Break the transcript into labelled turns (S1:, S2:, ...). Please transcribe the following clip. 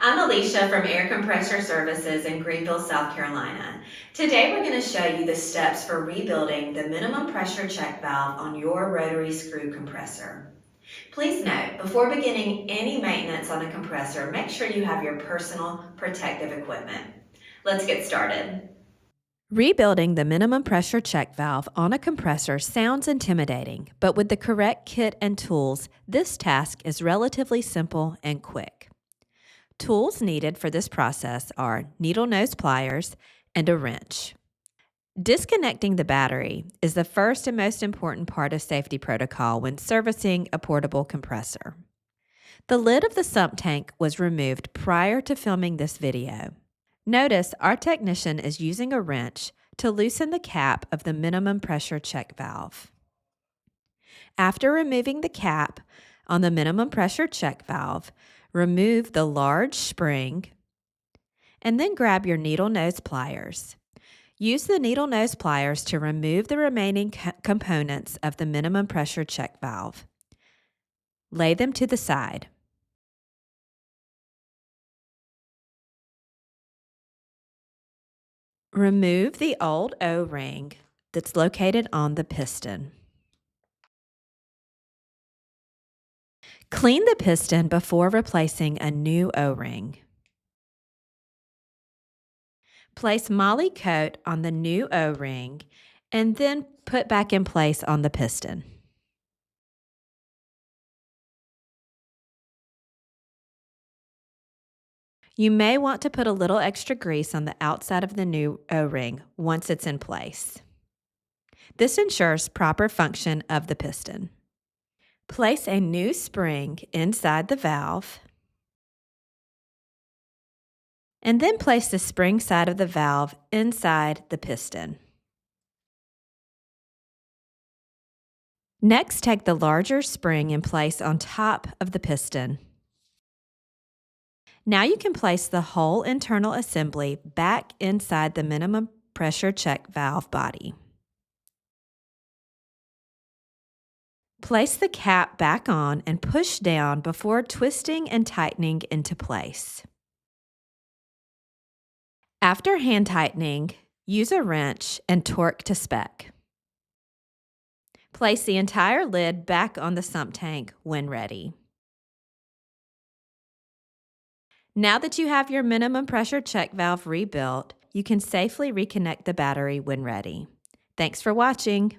S1: I'm Alicia from Air Compressor Services in Greenville, South Carolina. Today we're going to show you the steps for rebuilding the minimum pressure check valve on your rotary screw compressor. Please note, before beginning any maintenance on a compressor, make sure you have your personal protective equipment. Let's get started.
S2: Rebuilding the minimum pressure check valve on a compressor sounds intimidating, but with the correct kit and tools, this task is relatively simple and quick. Tools needed for this process are needle nose pliers and a wrench. Disconnecting the battery is the first and most important part of safety protocol when servicing a portable compressor. The lid of the sump tank was removed prior to filming this video. Notice our technician is using a wrench to loosen the cap of the minimum pressure check valve. After removing the cap on the minimum pressure check valve, remove the large spring and then grab your needle nose pliers. Use the needle nose pliers to remove the remaining components of the minimum pressure check valve. Lay them to the side. Remove the old O-ring that's located on the piston. Clean the piston before replacing a new O-ring. Place moly coat on the new O-ring and then put back in place on the piston. You may want to put a little extra grease on the outside of the new O-ring once it's in place. This ensures proper function of the piston. Place a new spring inside the valve and then place the spring side of the valve inside the piston. Next, take the larger spring and place on top of the piston. Now you can place the whole internal assembly back inside the minimum pressure check valve body. Place the cap back on and push down before twisting and tightening into place. After hand tightening, use a wrench and torque to spec. Place the entire lid back on the sump tank when ready. Now that you have your minimum pressure check valve rebuilt, you can safely reconnect the battery when ready. Thanks for watching.